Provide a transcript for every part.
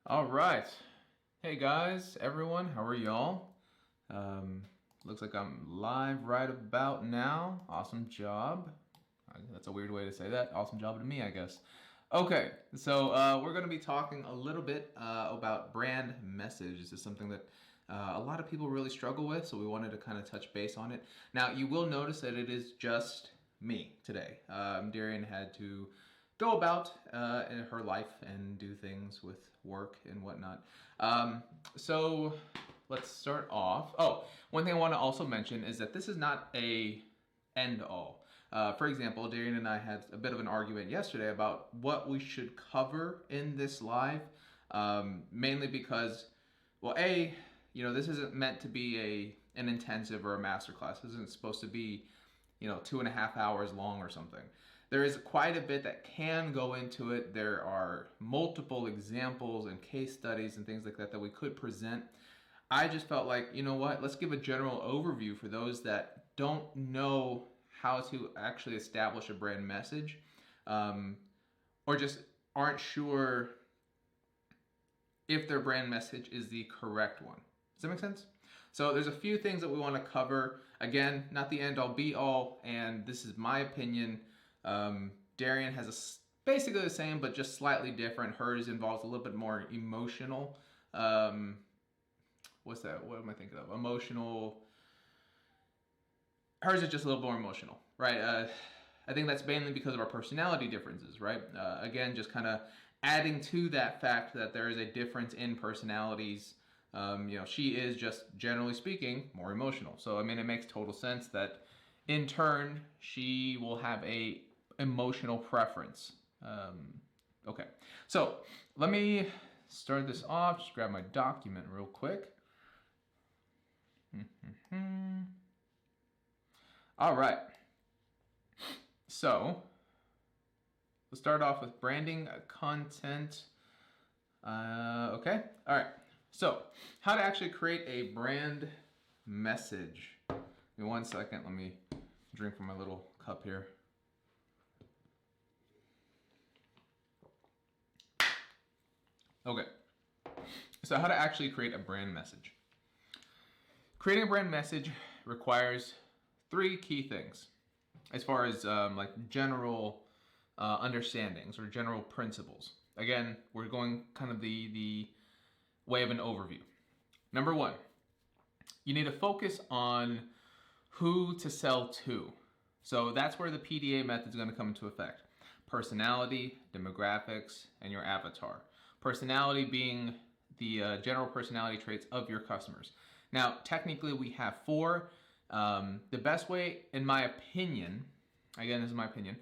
All right. Hey guys, everyone, how are y'all? Looks like I'm live right about now. Awesome job. That's a weird way to say that. Awesome job to me, I guess. Okay, so we're going to be talking a little bit about brand message. This is something that a lot of people really struggle with, so we wanted to kind of touch base on it. Now, you will notice that it is just me today. Darian had to go about in her life and do things with work and whatnot. So let's start off. Oh, one thing I want to also mention is that this is not a end all. For example, Darian and I had a bit of an argument yesterday about what we should cover in this live, mainly because, well, this isn't meant to be an intensive or a master class. This isn't supposed to be 2.5 hours long or something. There is quite a bit that can go into it. There are multiple examples and case studies and things like that that we could present. I just felt like, you know what, let's give a general overview for those that don't know how to actually establish a brand message, or just aren't sure if their brand message is the correct one. Does that make sense? So there's a few things that we want to cover. Again, not the end all be all, and this is my opinion. Darian has basically the same, but just slightly different. Hers involves a little bit more emotional. What's that? What am I thinking of? Emotional. Hers is just a little more emotional, right? I think that's mainly because of our personality differences, right? Again, just kind of adding to that fact that there is a difference in personalities. She is just, generally speaking, more emotional. So, I mean, it makes total sense that in turn, she will have a emotional preference. Okay, so let me start this off. Just grab my document real quick. All right. So let's start off with branding content. Okay. All right. So how to actually create a brand message. Give me 1 second. Let me drink from my little cup here. Okay. So how to actually create a brand message. Creating a brand message requires 3 key things as far as like general understandings or general principles. Again, we're going kind of the way of an overview. Number 1, you need to focus on who to sell to. So that's where the PDA method is going to come into effect. Personality, demographics, and your avatar. Personality being the general personality traits of your customers. Now, technically, we have 4. The best way, in my opinion, again, this is my opinion,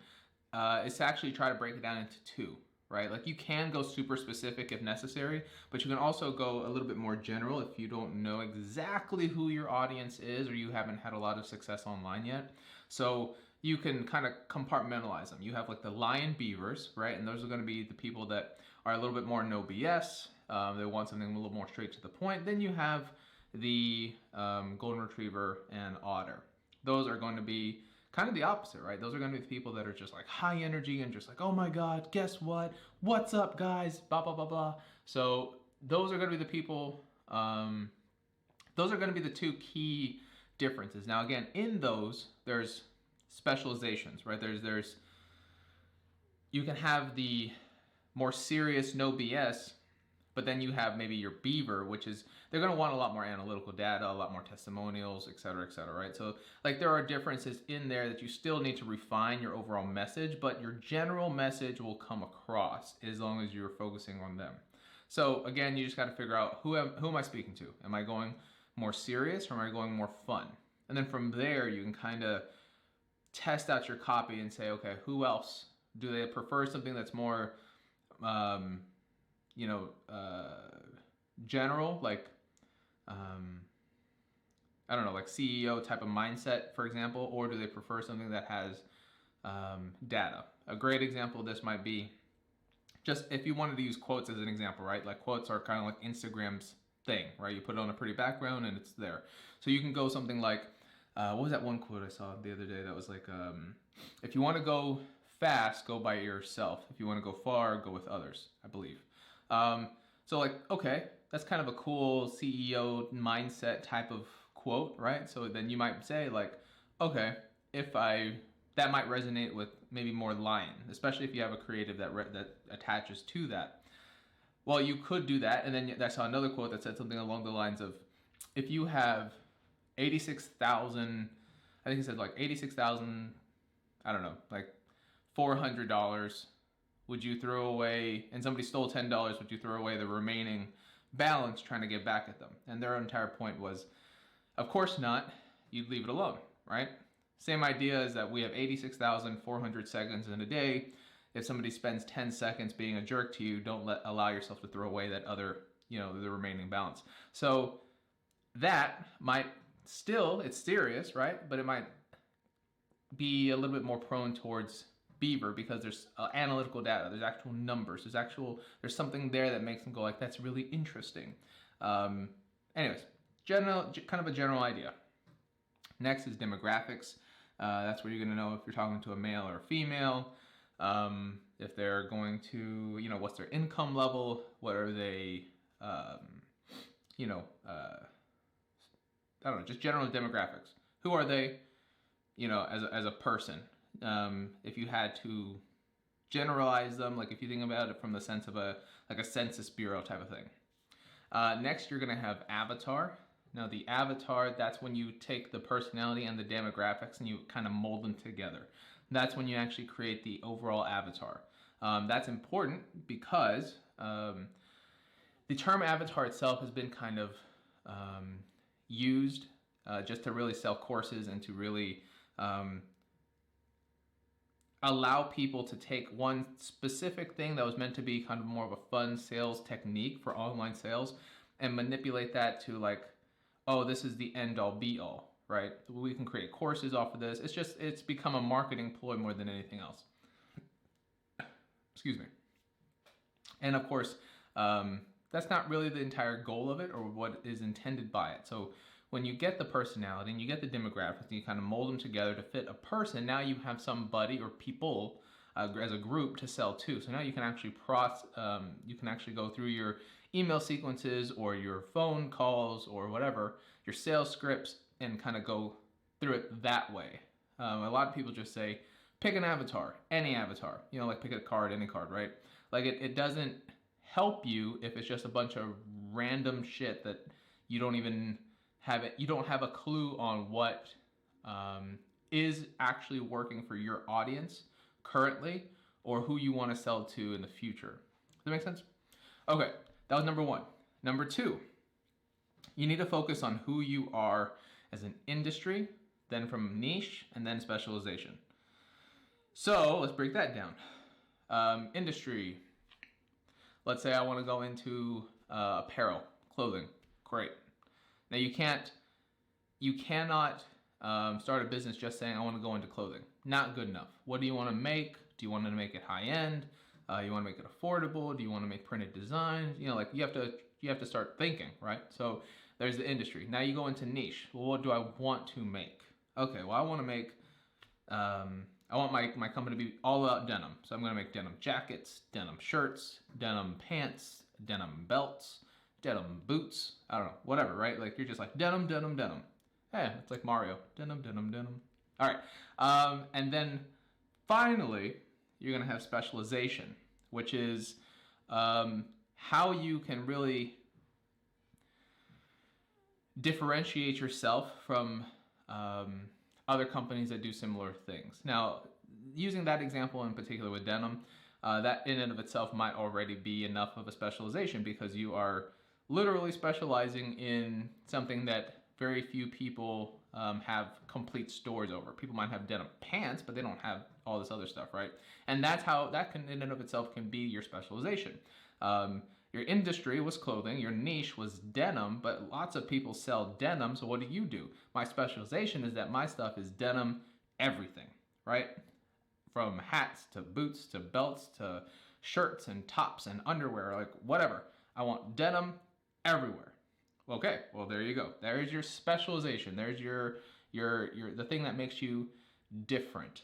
is to actually try to break it down into 2, right? Like, you can go super specific if necessary, but you can also go a little bit more general if you don't know exactly who your audience is or you haven't had a lot of success online yet. So you can kind of compartmentalize them. You have like the lion beavers, right? And those are going to be the people that are a little bit more no BS. They want something a little more straight to the point. Then you have the golden retriever and otter. Those are going to be kind of the opposite, right? Those are going to be the people that are just like high energy and just like, oh my God, guess what? What's up, guys? Blah, blah, blah, blah. So those are going to be the people, those are going to be the 2 key differences. Now, again, in those, there's specializations, right? You can have the more serious no BS, but then you have maybe your beaver, which is, they're going to want a lot more analytical data, a lot more testimonials, et cetera, right? So like there are differences in there that you still need to refine your overall message, but your general message will come across as long as you're focusing on them. So again, you just got to figure out who am I speaking to? Am I going more serious or am I going more fun? And then from there, you can kind of test out your copy and say, okay, who else? Do they prefer something that's more general, like, I don't know, like CEO type of mindset, for example, or do they prefer something that has data? A great example of this might be, just if you wanted to use quotes as an example, right? Like quotes are kind of like Instagram's thing, right? You put it on a pretty background and it's there. So you can go something like, what was that one quote I saw the other day that was like, if you want to go fast, go by yourself. If you want to go far, go with others, I believe. So like, okay, that's kind of a cool CEO mindset type of quote, right? So then you might say like, okay, if I that might resonate with maybe more lion, especially if you have a creative that attaches to that. Well, you could do that, and then I saw another quote that said something along the lines of, if you have 86,000, I think it said like 86,000, I don't know, like $400, would you throw away, and somebody stole $10, would you throw away the remaining balance trying to get back at them? And their entire point was, of course not, you'd leave it alone, right? Same idea is that we have 86,400 seconds in a day. If somebody spends 10 seconds being a jerk to you, don't allow yourself to throw away that other, the remaining balance. So that might still, it's serious, right? But it might be a little bit more prone towards beaver because there's analytical data, there's actual numbers, there's something there that makes them go like, that's really interesting. Anyways, kind of a general idea. Next is demographics. That's where you're going to know if you're talking to a male or a female. If they're going to, what's their income level? What are they, I don't know, just general demographics. Who are they, as a person? If you had to generalize them, like if you think about it from the sense of a Census Bureau type of thing. Next, you're going to have avatar. Now, the avatar, that's when you take the personality and the demographics and you kind of mold them together. That's when you actually create the overall avatar. That's important because the term avatar itself has been kind of used just to really sell courses and to really allow people to take one specific thing that was meant to be kind of more of a fun sales technique for online sales and manipulate that to like, oh, this is the end all be all, right? We can create courses off of this. It's become a marketing ploy more than anything else. Excuse me. And of course, that's not really the entire goal of it or what is intended by it. So when you get the personality and you get the demographics and you kind of mold them together to fit a person, now you have somebody or people as a group to sell to. So now you can actually go through your email sequences or your phone calls or whatever, your sales scripts, and kind of go through it that way. A lot of people just say, pick an avatar, any avatar, like pick a card, any card, right? Like it doesn't help you if it's just a bunch of random shit that you don't even have you don't have a clue on what is actually working for your audience currently or who you want to sell to in the future. Does that make sense? Okay, that was number one. Number two, you need to focus on who you are as an industry, then from niche, and then specialization. So let's break that down. Industry. Let's say I want to go into apparel, clothing. Great. Now you cannot start a business just saying I want to go into clothing. Not good enough. What do you want to make? Do you want to make it high end? You want to make it affordable? Do you want to make printed designs? You have to start thinking, right? So there's the industry. Now you go into niche. Well, what do I want to make? Okay, well I want to make I want my company to be all about denim. So I'm going to make denim jackets, denim shirts, denim pants, denim belts, denim boots. I don't know, whatever, right? Like you're just like denim, denim, denim. Hey, it's like Mario. Denim, denim, denim. All right. And then finally, you're going to have specialization, which is how you can really differentiate yourself from other companies that do similar things. Now, using that example in particular with denim, that in and of itself might already be enough of a specialization because you are literally specializing in something that very few people have complete stores over. People might have denim pants, but they don't have all this other stuff, right? And that's how that can in and of itself can be your specialization. Your industry was clothing, your niche was denim, but lots of people sell denim, so what do? My specialization is that my stuff is denim everything, right? From hats to boots to belts to shirts and tops and underwear, like whatever. I want denim everywhere. Okay, well there you go. There's your specialization. There's your the thing that makes you different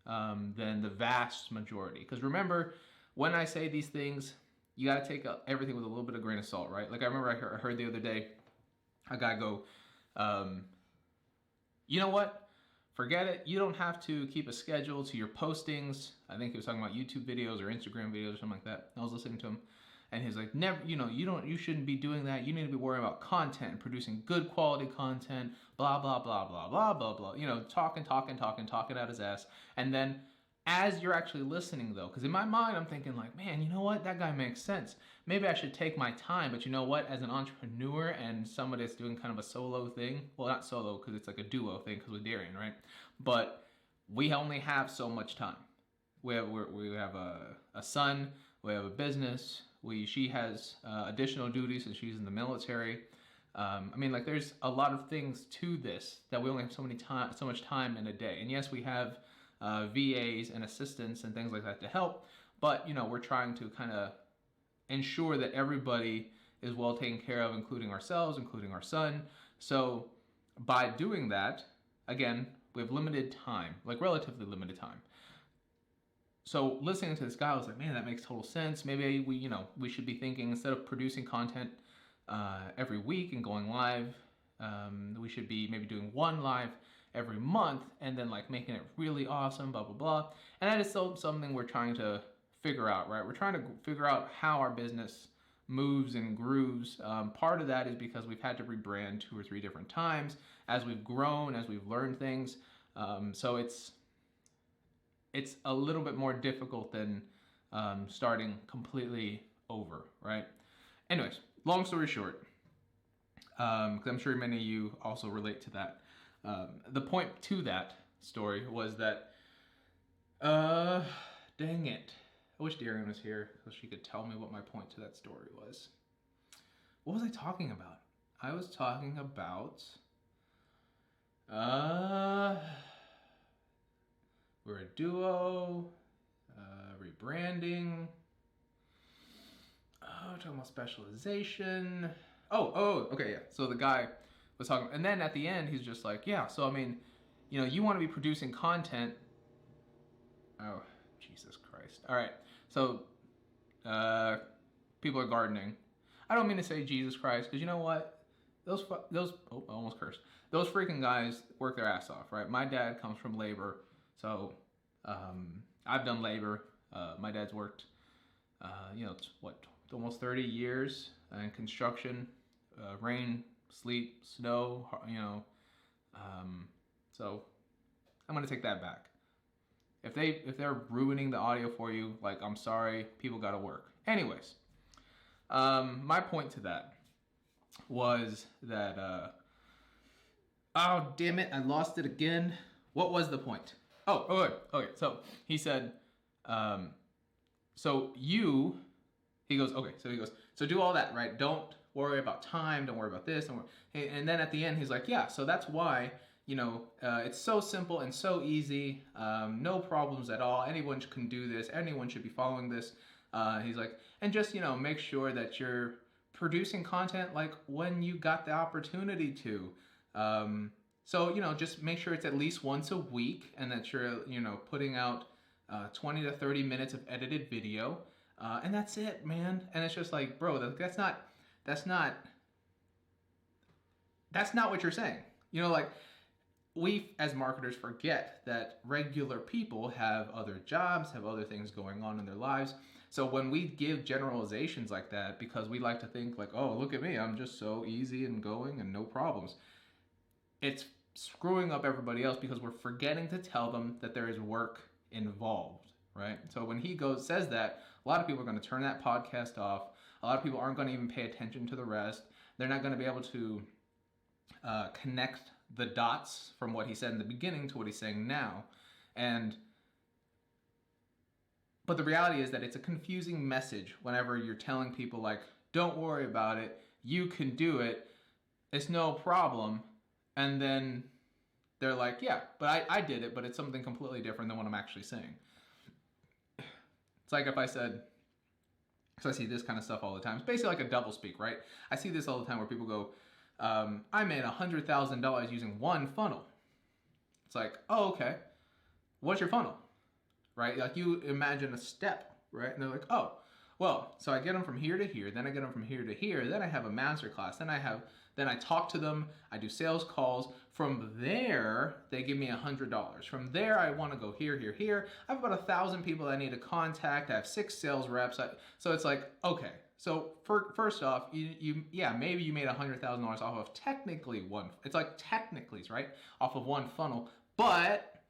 than the vast majority. Because remember, when I say these things, you got to take everything with a little bit of grain of salt, right? Like I remember I heard the other day a guy go, you know what? Forget it. You don't have to keep a schedule to your postings. I think he was talking about YouTube videos or Instagram videos or something like that. I was listening to him, and he's like, never, you shouldn't be doing that. You need to be worrying about content and producing good quality content, blah, blah, blah, blah, blah, blah, blah. Talking out his ass. And then as you're actually listening though, because in my mind, I'm thinking like, man, you know what? That guy makes sense. Maybe I should take my time, but you know what? As an entrepreneur and somebody that's doing kind of a solo thing, well, not solo because it's like a duo thing because with Darian, right? But we only have so much time. We have a son, we have a business, she has additional duties and she's in the military. There's a lot of things to this that we only have so much time in a day. And yes, we have VAs and assistants and things like that to help, but we're trying to kind of ensure that everybody is well taken care of, including ourselves, including our son. So by doing that, again, we have limited time, like relatively limited time. So listening to this guy, I was like, man, that makes total sense. Maybe we should be thinking, instead of producing content every week and going live, we should be maybe doing one live every month and then like making it really awesome, blah, blah, blah. And that is something we're trying to figure out, right? We're trying to figure out how our business moves and grooves. Part of that is because we've had to rebrand 2 or 3 different times as we've grown, as we've learned things. So it's a little bit more difficult than starting completely over, right? Anyways, long story short, because I'm sure many of you also relate to that. The point to that story was that, dang it. I wish Darian was here so she could tell me what my point to that story was. What was I talking about? I was talking about, we're a duo, rebranding, talking about specialization. Okay, yeah. So the guy was talking, and then at the end, he's just like, yeah, so you want to be producing content. Oh, Jesus Christ. All right. So, people are gardening. I don't mean to say Jesus Christ, because you know what? Those, I almost cursed. Those freaking guys work their ass off, right? My dad comes from labor, so, I've done labor. My dad's worked, almost 30 years in construction, rain, sleet, snow, so I'm going to take that back. If they're ruining the audio for you, like, I'm sorry, people got to work. Anyways, my point to that was that, oh, damn it, I lost it again. What was the point? Okay. So he said, he goes, so do all that, right? Don't worry about time. Don't worry about this. And then at the end, he's like, yeah, so that's why, it's so simple and so easy. No problems at all. Anyone can do this. Anyone should be following this. He's like, and just, make sure that you're producing content like when you got the opportunity to. So, just make sure it's at least once a week and that you're, putting out 20 to 30 minutes of edited video. And that's it, man. And it's just like, bro, that's not what you're saying. We as marketers forget that regular people have other jobs, have other things going on in their lives. So when we give generalizations like that, because we like to think like, oh, look at me, I'm just so easy and going and no problems. It's screwing up everybody else because we're forgetting to tell them that there is work involved, right? So when he says that, a lot of people are going to turn that podcast off. A lot of people aren't going to even pay attention to the rest. They're not going to be able to connect the dots from what he said in the beginning to what he's saying now. But the reality is that it's a confusing message whenever you're telling people like, don't worry about it, you can do it, it's no problem. And then they're like, yeah, but I did it, but it's something completely different than what I'm actually saying. It's like if I said, because I see this kind of stuff all the time. It's basically like a double speak, right? I see this all the time where people go, I made $100,000 using one funnel. It's like, oh, okay. What's your funnel? Right? Like you imagine a step, right? And they're like, oh, Well, so I get them from here to here, then I get them from here to here, then I have a master class, then I talk to them, I do sales calls. From there, they give me $100. From there, I want to go here, here, here. I have about 1,000 people I need to contact. I have 6 sales reps. So it's like, okay. So first off, yeah, maybe you made $100,000 off of technically one. It's like technically, right? Off of one funnel, but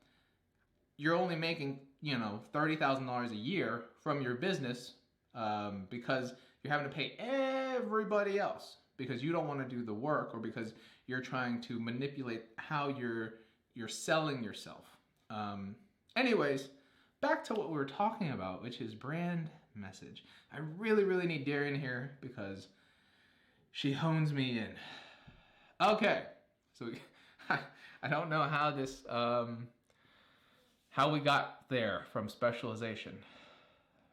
you're only making $30,000 a year from your business because you're having to pay everybody else because you don't want to do the work, or because you're trying to manipulate how you're selling yourself. Anyways, back to what we were talking about, which is brand message. I really, really need Darian here because she hones me in. Okay, so I don't know how this, how we got there from specialization.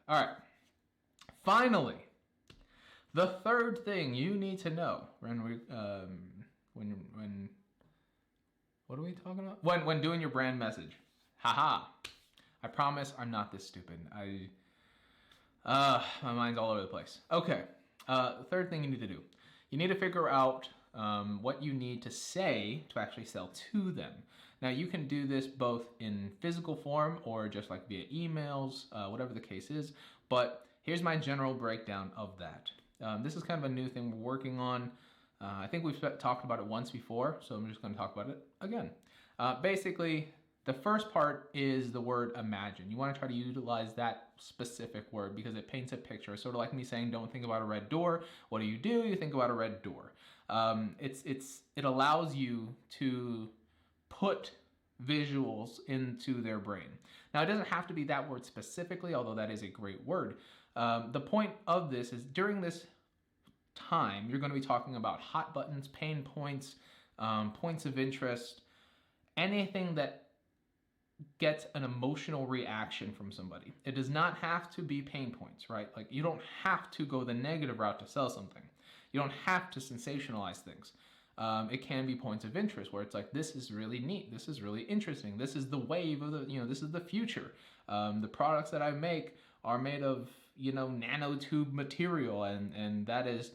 All right, finally, the third thing you need to know when what are we talking about? When doing your brand message. Haha. I promise I'm not this stupid. My mind's all over the place. Okay. The third thing you need to do. You need to figure out what you need to say to actually sell to them. Now you can do this both in physical form or just like via emails, whatever the case is. But here's my general breakdown of that. This is kind of a new thing we're working on. I think we've talked about it once before, so I'm just going to talk about it again. Basically, the first part is the word imagine. You want to try to utilize that specific word because it paints a picture. It's sort of like me saying, don't think about a red door. What do? You think about a red door. It allows you to put visuals into their brain. Now, it doesn't have to be that word specifically, although that is a great word. The point of this is during this time, you're going to be talking about hot buttons, pain points, points of interest, anything that gets an emotional reaction from somebody. It does not have to be pain points, right? Like you don't have to go the negative route to sell something. You don't have to sensationalize things. It can be points of interest where it's like, this is really neat. This is really interesting. This is the wave of this is the future. The products that I make are made of, nanotube material, and that is,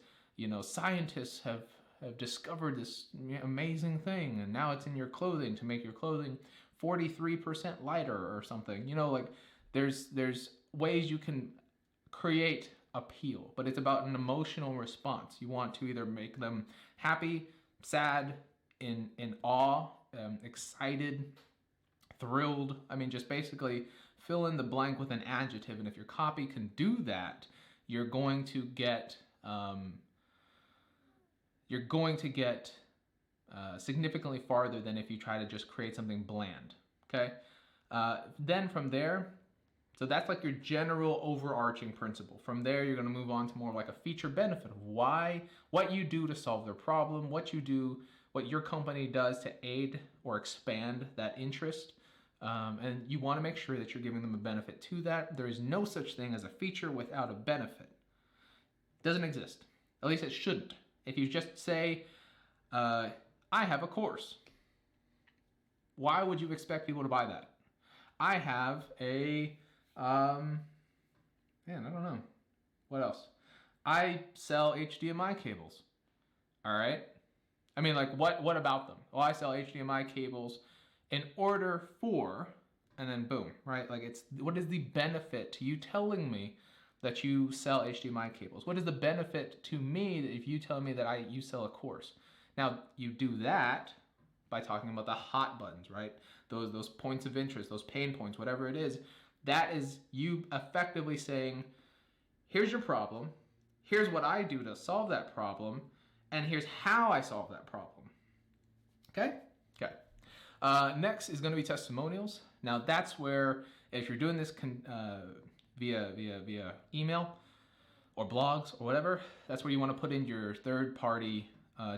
scientists have discovered this amazing thing, and now it's in your clothing to make your clothing 43% lighter or something. Like there's ways you can create appeal, but it's about an emotional response. You want to either make them happy, sad, in awe, excited, thrilled. I mean, just basically fill in the blank with an adjective. And if your copy can do that, you're going to get significantly farther than if you try to just create something bland. Okay. Then from there, so that's like your general overarching principle. From there, you're going to move on to more like a feature benefit of what you do to solve their problem, what your company does to aid or expand that interest. And you want to make sure that you're giving them a benefit to that. There is no such thing as a feature without a benefit. It doesn't exist. At least it shouldn't. If you just say, I have a course, why would you expect people to buy that? I have a, I don't know. What else? I sell HDMI cables. All right. I mean, like, what about them? Well, I sell HDMI cables in order for, and then boom, right? Like, what is the benefit to you telling me that you sell HDMI cables? What is the benefit to me if you tell me that you sell a course? Now, you do that by talking about the hot buttons, right? Those points of interest, those pain points, whatever it is. That is you effectively saying, here's your problem, here's what I do to solve that problem, and here's how I solve that problem. Okay? Okay. Next is going to be testimonials. Now, that's where, if you're doing this via email or blogs or whatever, that's where you want to put in your third-party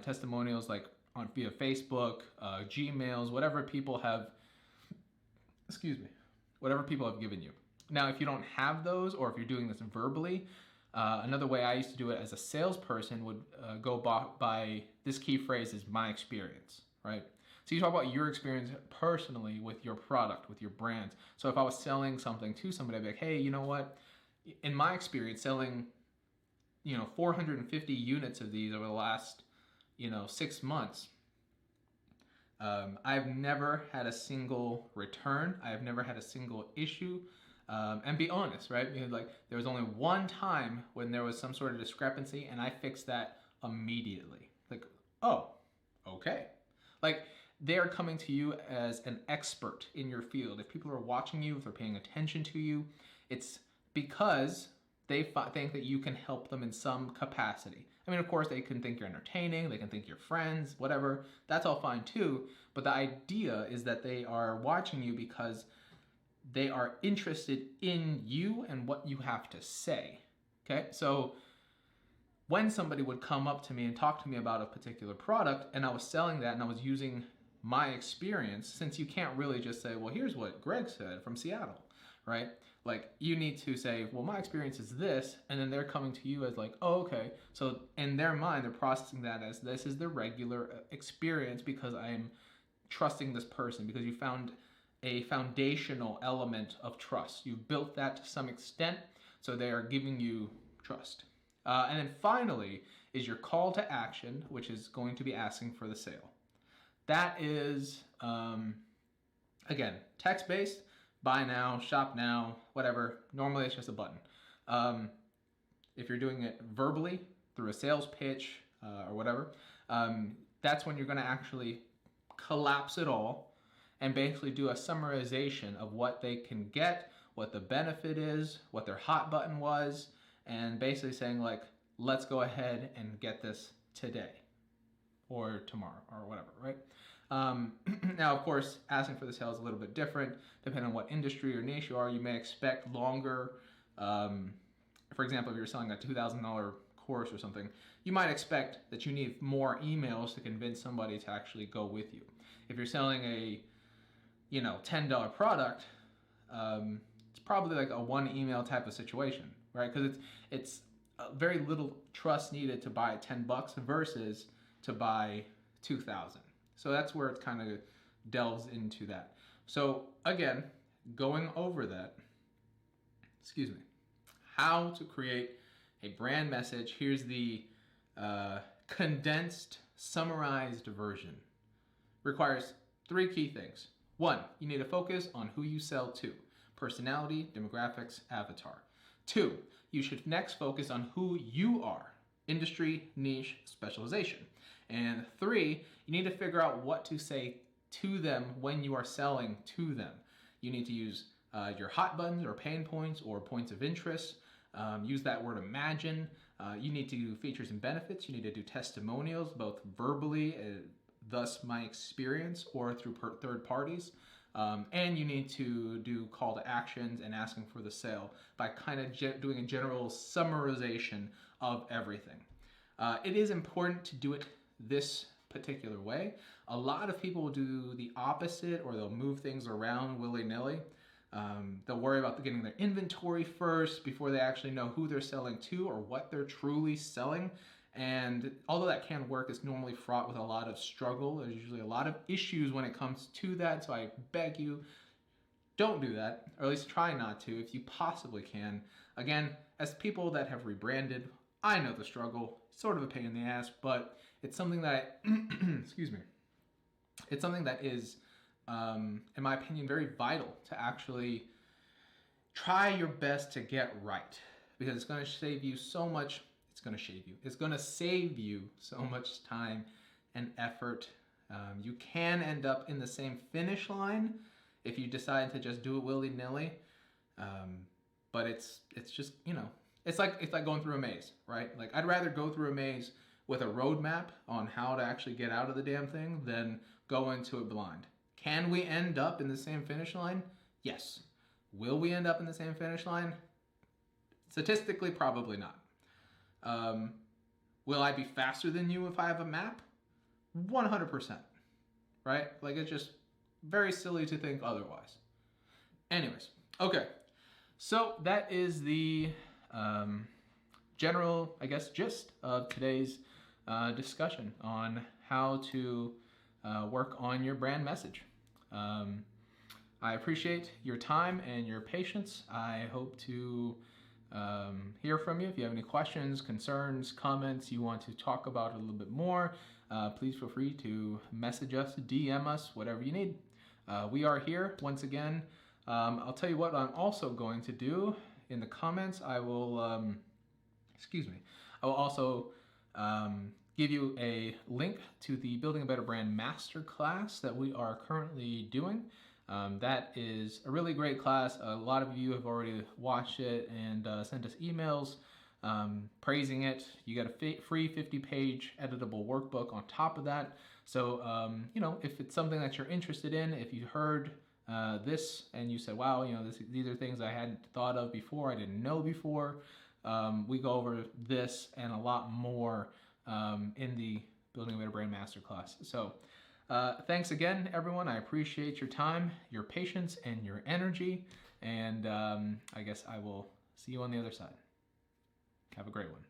testimonials, like via Facebook, Gmails, whatever people have given you. Now, if you don't have those, or if you're doing this verbally, another way I used to do it as a salesperson would go by this key phrase is my experience, right? So you talk about your experience personally with your product, with your brand. So if I was selling something to somebody, I'd be like, hey, you know what? in my experience, selling 450 units of these over the last 6 months, I've never had a single return. I've never had a single issue. And be honest, right? Because like there was only one time when there was some sort of discrepancy, and I fixed that immediately. Like, oh, okay. Like they're coming to you as an expert in your field. If people are watching you, if they're paying attention to you, it's because they think that you can help them in some capacity. I mean, of course, they can think you're entertaining, they can think you're friends, whatever. That's all fine too. But the idea is that they are watching you because they are interested in you and what you have to say. Okay? So when somebody would come up to me and talk to me about a particular product, and I was selling that and I was using my experience, since you can't really just say, well, here's what Greg said from Seattle, right? Like you need to say, well, my experience is this, and then they're coming to you as like, oh, okay. So in their mind, they're processing that as this is the regular experience because I am trusting this person, because you found a foundational element of trust. You've built that to some extent, so they are giving you trust. And then finally is your call to action, which is going to be asking for the sale. That is, again, text-based, buy now, shop now, whatever. Normally it's just a button. If you're doing it verbally through a sales pitch or whatever, that's when you're going to actually collapse it all and basically do a summarization of what they can get, what the benefit is, what their hot button was, and basically saying like, let's go ahead and get this today or tomorrow or whatever, right? Now, of course, asking for the sale is a little bit different depending on what industry or niche you are. You may expect longer. For example, if you're selling a $2,000 course or something, you might expect that you need more emails to convince somebody to actually go with you. If you're selling a $10 product, it's probably like a one email type of situation, right? Because it's very little trust needed to buy $10 versus to buy 2,000. So that's where it kind of delves into that. So again, going over that, how to create a brand message. Here's the condensed, summarized version. Requires 3 key things. 1, you need to focus on who you sell to. Personality, demographics, avatar. 2, you should next focus on who you are. Industry, niche, specialization. And 3, you need to figure out what to say to them when you are selling to them. You need to use your hot buttons or pain points or points of interest. Use that word imagine. You need to do features and benefits. You need to do testimonials, both verbally, thus my experience, or through third parties. And you need to do call to actions and asking for the sale by kind of doing a general summarization of everything. It is important to do it this particular way. A lot of people will do the opposite, or they'll move things around willy-nilly. They'll worry about getting their inventory first before they actually know who they're selling to or what they're truly selling. And although that can work, it's normally fraught with a lot of struggle. There's usually a lot of issues when it comes to that. So I beg you, don't do that, or at least try not to if you possibly can. Again, as people that have rebranded, I know the struggle. It's sort of a pain in the ass, but it's something that, excuse me, it's something that is, in my opinion, very vital to actually try your best to get right, because it's going to save you so much. It's going to save you so much time and effort. You can end up in the same finish line if you decide to just do it willy-nilly. But it's just, it's like going through a maze, right? Like I'd rather go through a maze with a roadmap on how to actually get out of the damn thing than go into it blind. Can we end up in the same finish line? Yes. Will we end up in the same finish line? Statistically, probably not. Will I be faster than you if I have a map? 100%, right? Like it's just very silly to think otherwise. Anyways, okay. So that is the general, I guess, gist of today's discussion on how to work on your brand message. I appreciate your time and your patience. I hope to hear from you. If you have any questions, concerns, comments, you want to talk about it a little bit more, please feel free to message us, DM us, whatever you need. We are here once again. I'll tell you what I'm also going to do in the comments. I will, I will also give you a link to the Building a Better Brand Masterclass that we are currently doing. That is a really great class. A lot of you have already watched it and sent us emails praising it. You get a free 50-page editable workbook on top of that. So, you know, if it's something that you're interested in, if you heard this and you said, wow, you know, these are things I hadn't thought of before, I didn't know before, we go over this and a lot more in the Building a Better Brand Masterclass. So thanks again, everyone. I appreciate your time, your patience, and your energy. And I guess I will see you on the other side. Have a great one.